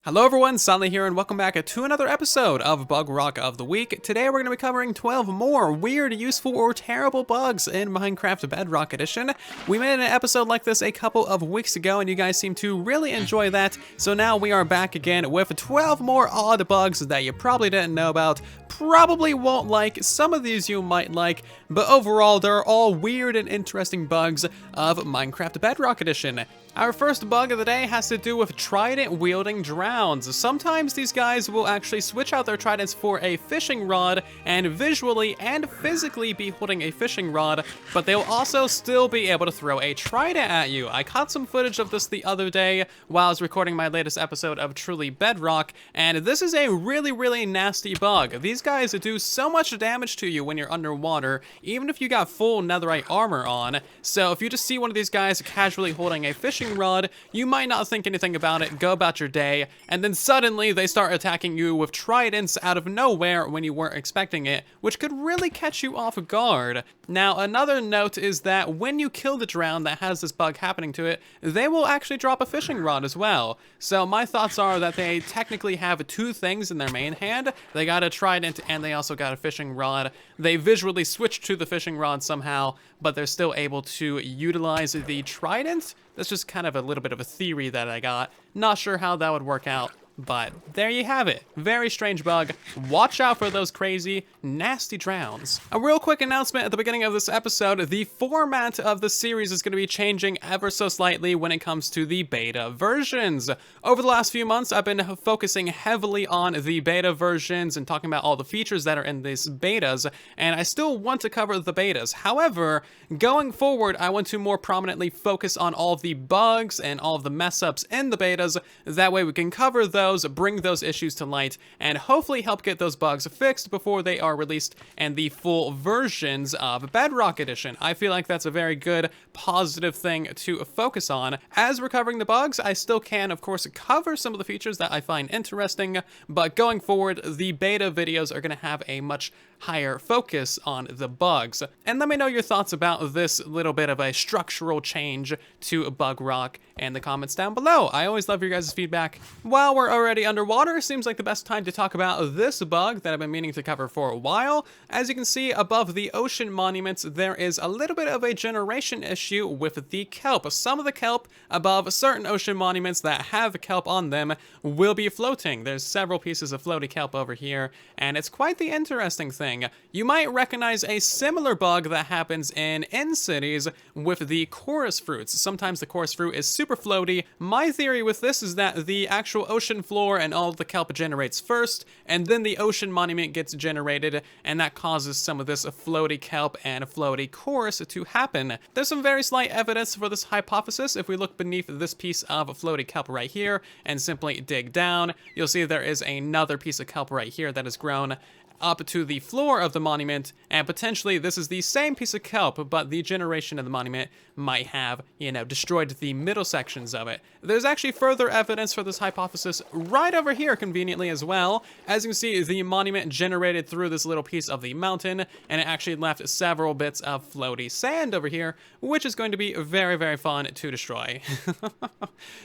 Hello everyone, Stanley here and welcome back to another episode of Bugrock of the Week. Today we're going to be covering 12 more weird, useful, or terrible bugs in Minecraft Bedrock Edition. We made an episode like this a couple of weeks ago and you guys seem to really enjoy that, so now we are back again with 12 more odd bugs that you probably didn't know about, probably won't like, some of these you might like, but overall they're all weird and interesting bugs of Minecraft Bedrock Edition. Our first bug of the day has to do with trident wielding drowns. Sometimes these guys will actually switch out their tridents for a fishing rod and visually and physically be holding a fishing rod, but they'll also still be able to throw a trident at you. I caught some footage of this the other day while I was recording my latest episode of Truly Bedrock, and this is a really nasty bug. These guys do so much damage to you when you're underwater, even if you got full netherite armor on. So if you just see one of these guys casually holding a fishing rod, you might not think anything about it, go about your day, and then suddenly they start attacking you with tridents out of nowhere when you weren't expecting it, which could really catch you off guard. Now, another note is that when you kill the drown that has this bug happening to it, they will actually drop a fishing rod as well. So my thoughts are that they technically have two things in their main hand. They got a trident and they also got a fishing rod. They visually switched to the fishing rod somehow, but they're still able to utilize the trident. That's just kind of a little bit of a theory that I got. Not sure how that would work out, but there you have it. Very strange bug. Watch out for those crazy, nasty drowns. A real quick announcement at the beginning of this episode. The format of the series is going to be changing ever so slightly when it comes to the beta versions. Over the last few months, I've been focusing heavily on the beta versions and talking about all the features that are in these betas, and I still want to cover the betas. However, going forward, I want to more prominently focus on all of the bugs and all of the mess-ups in the betas. That way we can cover those, bring those issues to light, and hopefully help get those bugs fixed before they are released in the full versions of Bedrock Edition. I feel like that's a very good, positive thing to focus on. As we're covering the bugs, I still can, of course, cover some of the features that I find interesting, but going forward, the beta videos are going to have a much higher focus on the bugs. And let me know your thoughts about this little bit of a structural change to Bugrock in the comments down below. I always love your guys' feedback. While we're already underwater, seems like the best time to talk about this bug that I've been meaning to cover for a while. As you can see above the ocean monuments, there is a little bit of a generation issue with the kelp. Some of the kelp above certain ocean monuments that have kelp on them will be floating. There's several pieces of floaty kelp over here, and it's quite the interesting thing. You might recognize a similar bug that happens in cities with the chorus fruits. Sometimes the chorus fruit is super floaty. My theory with this is that the actual ocean floor and all of the kelp generates first, and then the ocean monument gets generated, and that causes some of this floaty kelp and floaty chorus to happen. There's some very slight evidence for this hypothesis. If we look beneath this piece of floaty kelp right here and simply dig down, you'll see there is another piece of kelp right here that has grown up to the floor of the monument, and potentially this is the same piece of kelp, but the generation of the monument might have, destroyed the middle sections of it. There's actually further evidence for this hypothesis right over here conveniently as well. As you can see, the monument generated through this little piece of the mountain, and it actually left several bits of floaty sand over here, which is going to be very fun to destroy.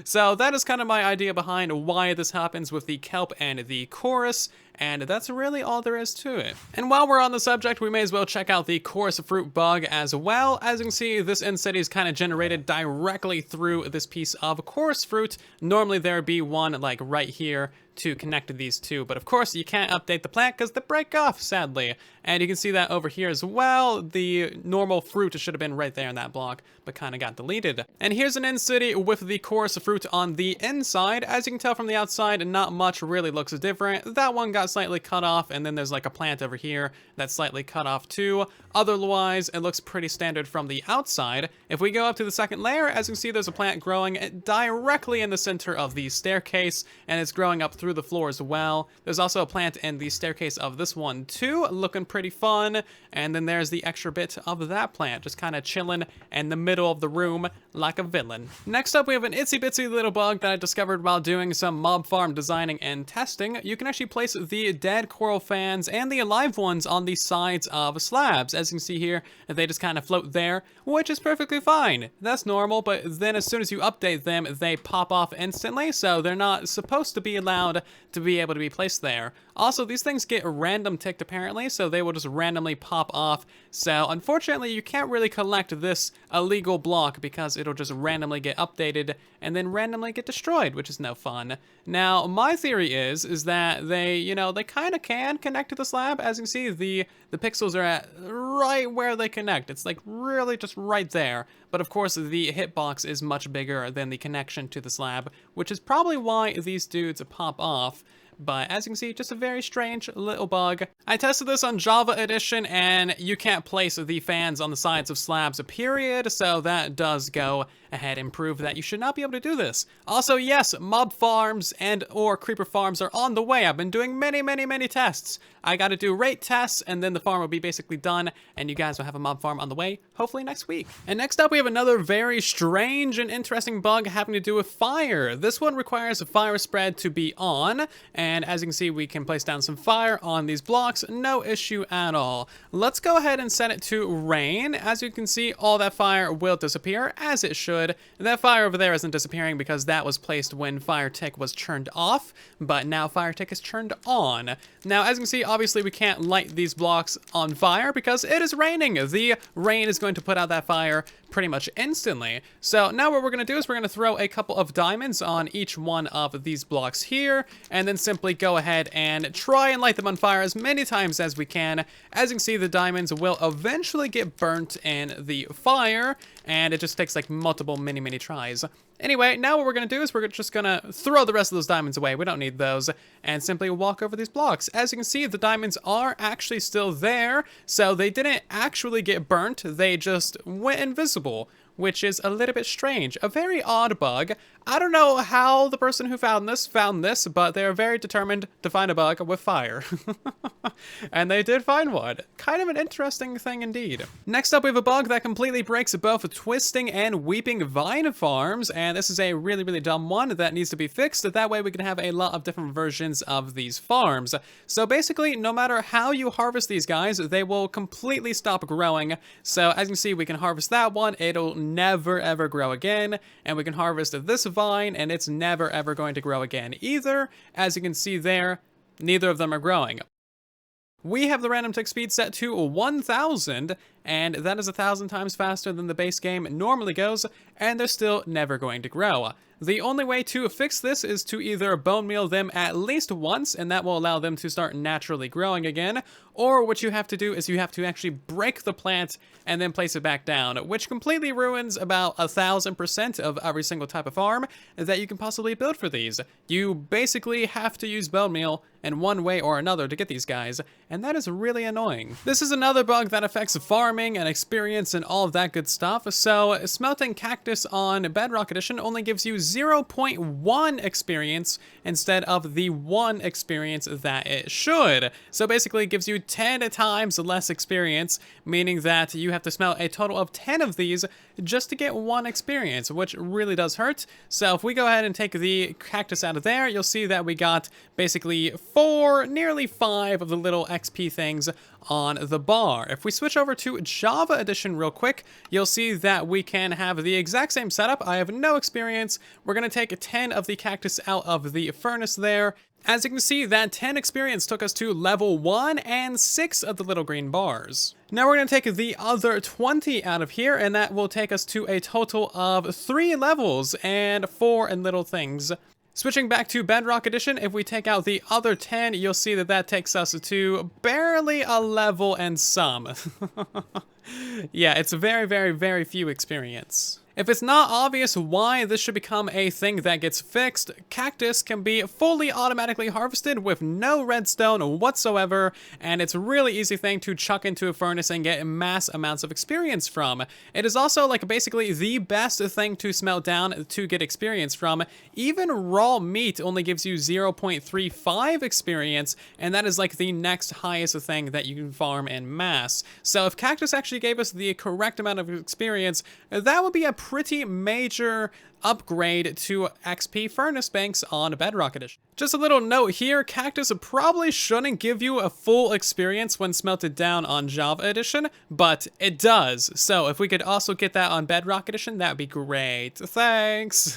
So that is kind of my idea behind why this happens with the kelp and the chorus, and that's really all there is to it. And while we're on the subject, we may as well check out the chorus fruit bug as well. As you can see, this city is kind of generated directly through this piece of chorus fruit. Normally there would be one like right here to connect these two, but of course you can't update the plant because they break off, sadly. And you can see that over here as well. The normal fruit should have been right there in that block, but kind of got deleted. And here's an city with the chorus fruit on the inside. As you can tell from the outside, not much really looks different. That one got slightly cut off, and then there's like a plant over here that's slightly cut off too. Otherwise, it looks pretty standard from the outside. If we go up to the second layer, as you can see, there's a plant growing directly in the center of the staircase, and it's growing up through through the floor as well. There's also a plant in the staircase of this one too, looking pretty fun. And then there's the extra bit of that plant, just kind of chilling in the middle of the room like a villain. Next up, we have an itsy bitsy little bug that I discovered while doing some mob farm designing and testing. You can actually place the dead coral fans and the alive ones on the sides of slabs. As you can see here, they just kind of float there, which is perfectly fine. That's normal, but then as soon as you update them, they pop off instantly, so they're not supposed to be allowed to be able to be placed there. Also, these things get random ticked apparently, so they will just randomly pop off. So unfortunately, you can't really collect this illegal block because it'll just randomly get updated and then randomly get destroyed, which is no fun. Now, my theory is that they, they kind of can connect to the slab. As you can see, the pixels are at right where they connect. It's like really just right there. But of course, the hitbox is much bigger than the connection to the slab, which is probably why these dudes pop off. But as you can see, just a very strange little bug. I tested this on Java Edition, and you can't place the fans on the sides of slabs, period, so that does go ahead and prove that you should not be able to do this. Also, yes, mob farms and or creeper farms are on the way. I've been doing many tests. I gotta do rate tests, and then the farm will be basically done, and you guys will have a mob farm on the way, hopefully next week. And next up, we have another very strange and interesting bug having to do with fire. This one requires a fire spread to be on, and as you can see, we can place down some fire on these blocks, no issue at all. Let's go ahead and set it to rain. As you can see, all that fire will disappear, as it should. That fire over there isn't disappearing because that was placed when fire tick was turned off, but now fire tick is turned on. Now, as you can see, obviously we can't light these blocks on fire because it is raining. The rain is going to put out that fire pretty much instantly. So now what we're going to do is we're going to throw a couple of diamonds on each one of these blocks here, and then simply go ahead and try and light them on fire as many times as we can. As you can see, the diamonds will eventually get burnt in the fire, and it just takes like multiple many tries. Anyway, now what we're going to do is we're just going to throw the rest of those diamonds away. We don't need those. And simply walk over these blocks. As you can see, the diamonds are actually still there. So they didn't actually get burnt. They just went invisible, which is a little bit strange. A very odd bug. I don't know how the person who found this, but they're very determined to find a bug with fire. And they did find one. Kind of an interesting thing indeed. Next up, we have a bug that completely breaks both twisting and weeping vine farms, and this is a really dumb one that needs to be fixed. That way we can have a lot of different versions of these farms. So basically, no matter how you harvest these guys, they will completely stop growing. So as you can see, we can harvest that one. It'll never ever grow again, and we can harvest this vine, and it's never ever going to grow again either. As you can see there, neither of them are growing. We have the random tick speed set to 1000, and that is 1,000 times faster than the base game normally goes, and they're still never going to grow. The only way to fix this is to either bone meal them at least once, and that will allow them to start naturally growing again, or what you have to do is you have to actually break the plant and then place it back down, which completely ruins about 1000% of every single type of farm that you can possibly build for these. You basically have to use bone meal in one way or another to get these guys, and that is really annoying. This is another bug that affects farming and experience and all of that good stuff. So Smelting Cactus on Bedrock Edition only gives you 0.1 experience instead of the 1 experience that it should. So basically it gives you 10 times less experience, meaning that you have to smelt a total of 10 of these just to get 1 experience, which really does hurt. So if we go ahead and take the cactus out of there, you'll see that we got basically 4, nearly 5 of the little XP things on the bar. If we switch over to Java Edition real quick, you'll see that we can have the exact same setup. I have no experience. We're going to take 10 of the cactus out of the furnace there. As you can see, that 10 experience took us to level 1 and 6 of the little green bars. Now we're going to take the other 20 out of here, and that will take us to a total of 3 levels and 4 and little things. Switching back to Bedrock Edition, if we take out the other 10, you'll see that that takes us to barely a level and some. Yeah, it's very few experience. If it's not obvious why this should become a thing that gets fixed, cactus can be fully automatically harvested with no redstone whatsoever, and it's a really easy thing to chuck into a furnace and get mass amounts of experience from. It is also like basically the best thing to smelt down to get experience from. Even raw meat only gives you 0.35 experience, and that is like the next highest thing that you can farm in mass. So if cactus actually gave us the correct amount of experience, that would be a pretty major upgrade to XP furnace banks on Bedrock Edition. Just a little note here, cactus probably shouldn't give you a full experience when smelted down on Java Edition, but it does. So if we could also get that on Bedrock Edition, that'd be great. Thanks.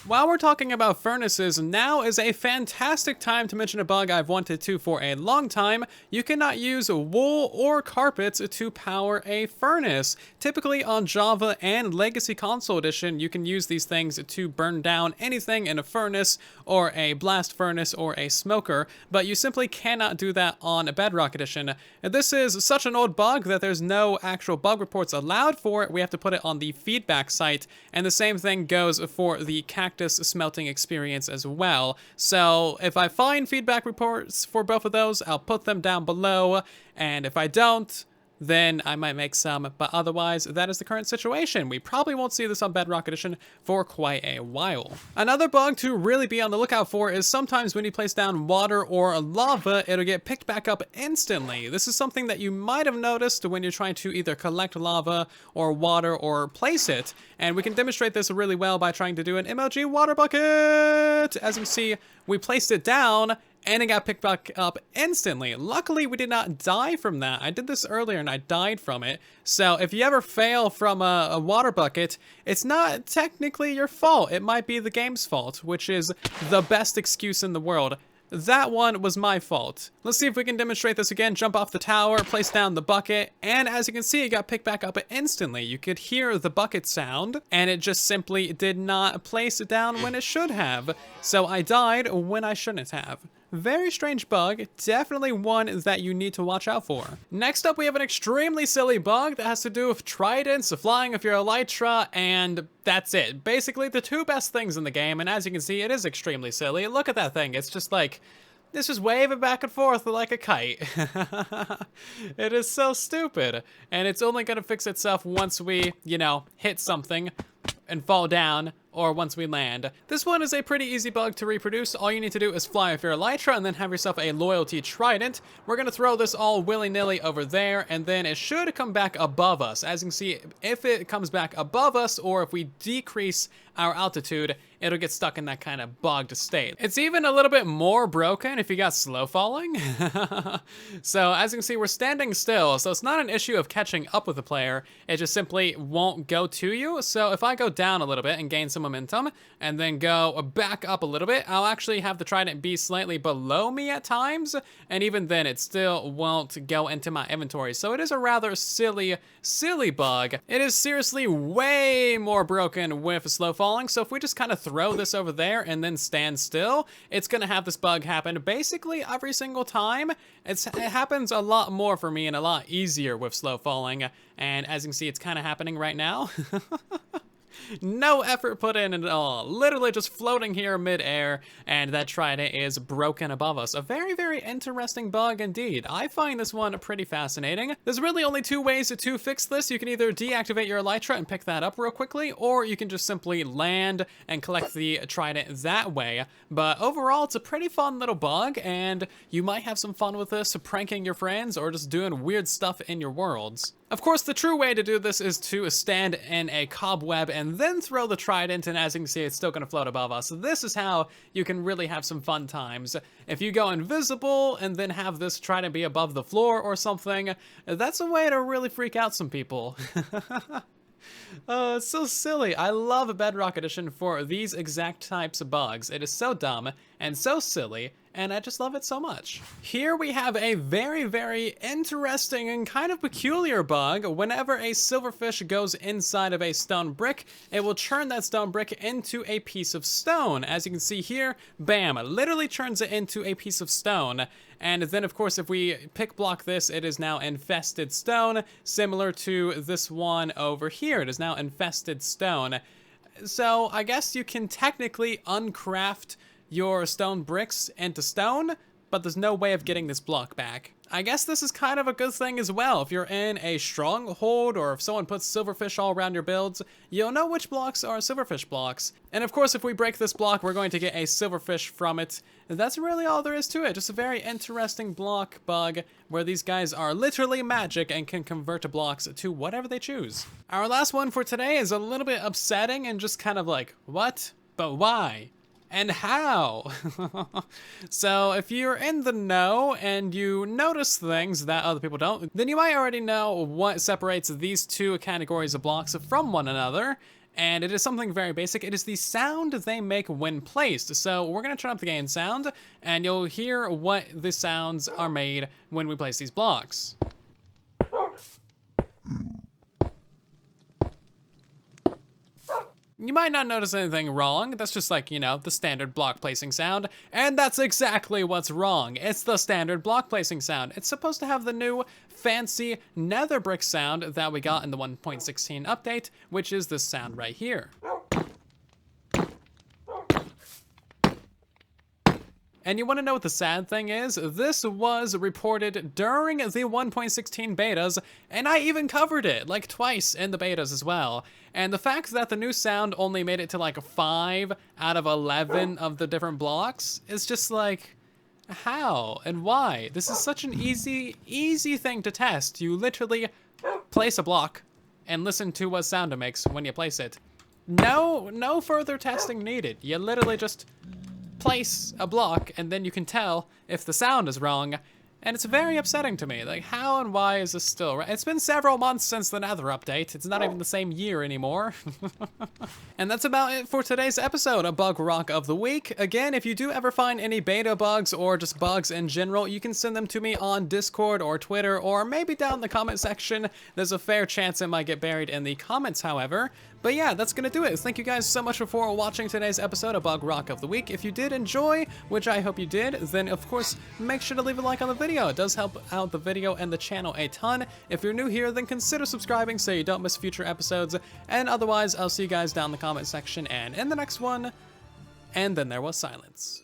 While we're talking about furnaces, now is a fantastic time to mention a bug I've wanted to for a long time. You cannot use wool or carpets to power a furnace. Typically on Java and Legacy Console Edition, you can use these things to burn down anything in a furnace or a blast furnace or a smoker, but you simply cannot do that on Bedrock Edition. This is such an old bug that there's no actual bug reports allowed for it. We have to put it on the feedback site, and the same thing goes for the cactus smelting experience as well. So if I find feedback reports for both of those, I'll put them down below, and if I don't, then I might make some, but otherwise, that is the current situation. We probably won't see this on Bedrock Edition for quite a while. Another bug to really be on the lookout for is sometimes when you place down water or lava, it'll get picked back up instantly. This is something that you might have noticed when you're trying to either collect lava or water or place it, and we can demonstrate this really well by trying to do an MLG water bucket. As you see, we placed it down, and it got picked back up instantly. Luckily, we did not die from that. I did this earlier and I died from it. So if you ever fail from a water bucket, it's not technically your fault. It might be the game's fault, which is the best excuse in the world. That one was my fault. Let's see if we can demonstrate this again. Jump off the tower, place down the bucket, and as you can see, it got picked back up instantly. You could hear the bucket sound, and it just simply did not place it down when it should have. So I died when I shouldn't have. Very strange bug, definitely one that you need to watch out for. Next up, we have an extremely silly bug that has to do with tridents, flying with your elytra, and that's it. Basically, the two best things in the game, and as you can see, it is extremely silly. Look at that thing, it's just like, it's just waving back and forth like a kite. It is so stupid, and it's only gonna fix itself once we, you know, hit something and fall down, or once we land. This one is a pretty easy bug to reproduce. All you need to do is fly with your elytra and then have yourself a loyalty trident. We're gonna throw this all willy-nilly over there, and then it should come back above us. As you can see, if it comes back above us, or if we decrease our altitude, it'll get stuck in that kind of bogged state. It's even a little bit more broken if you got slow falling. So as you can see, we're standing still, so it's not an issue of catching up with the player, it just simply won't go to you. So if I go down a little bit and gain some momentum, and then go back up a little bit, I'll actually have the trident be slightly below me at times, and even then it still won't go into my inventory. So it is a rather silly bug. It is seriously way more broken with slow falling, so if we just kind of throw this over there and then stand still, it's gonna have this bug happen basically every single time. It happens a lot more for me and a lot easier with slow falling, and as you can see, it's kind of happening right now. No effort put in at all, literally just floating here mid-air, and that trident is broken above us. A very, very interesting bug indeed. I find this one pretty fascinating. There's really only two ways to fix this. You can either deactivate your elytra and pick that up real quickly, or you can just simply land and collect the trident that way. But overall, it's a pretty fun little bug, and you might have some fun with this, pranking your friends, or just doing weird stuff in your worlds. Of course, the true way to do this is to stand in a cobweb and then throw the trident, and as you can see, it's still gonna float above us. This is how you can really have some fun times. If you go invisible and then have this trident be above the floor or something, that's a way to really freak out some people. Oh, it's so silly. I love Bedrock Edition for these exact types of bugs. It is so dumb and so silly, and I just love it so much. Here we have a very, very interesting and kind of peculiar bug. Whenever a silverfish goes inside of a stone brick, it will turn that stone brick into a piece of stone. As you can see here, bam, it literally turns it into a piece of stone. And then, of course, if we pick block this, it is now infested stone, similar to this one over here. It is now infested stone. So I guess you can technically uncraft your stone bricks into stone, but there's no way of getting this block back. I guess this is kind of a good thing as well. If you're in a stronghold, or if someone puts silverfish all around your builds, you'll know which blocks are silverfish blocks. And of course, if we break this block, we're going to get a silverfish from it. That's really all there is to it. Just a very interesting block bug where these guys are literally magic and can convert blocks to whatever they choose. Our last one for today is a little bit upsetting and just kind of like, what? But why? And how? So if you're in the know and you notice things that other people don't, then you might already know what separates these two categories of blocks from one another. And it is something very basic. It is the sound they make when placed. So we're gonna turn up the game sound and you'll hear what the sounds are made when we place these blocks. You might not notice anything wrong. That's just like, you know, the standard block placing sound. And that's exactly what's wrong. It's the standard block placing sound. It's supposed to have the new fancy nether brick sound that we got in the 1.16 update, which is this sound right here. And you want to know what the sad thing is? This was reported during the 1.16 betas, and I even covered it, like twice in the betas as well. And the fact that the new sound only made it to like 5 out of 11 of the different blocks is just like, how and why? This is such an easy thing to test. You literally place a block and listen to what sound it makes when you place it. No further testing needed. You literally just place a block and then you can tell if the sound is wrong, and it's very upsetting to me. Like, how and why is this still right? It's been several months since the nether update. It's not even the same year anymore. And that's about it for today's episode of Bugrock of the Week. Again, if you do ever find any beta bugs or just bugs in general, you can send them to me on Discord or Twitter, or maybe down in the comment section. There's a fair chance it might get buried in the comments, however. But yeah, that's gonna do it. Thank you guys so much for watching today's episode of Bugrock of the Week. If you did enjoy, which I hope you did, then of course, make sure to leave a like on the video. It does help out the video and the channel a ton. If you're new here, then consider subscribing so you don't miss future episodes. And otherwise, I'll see you guys down in the comment section and in the next one. And then there was silence.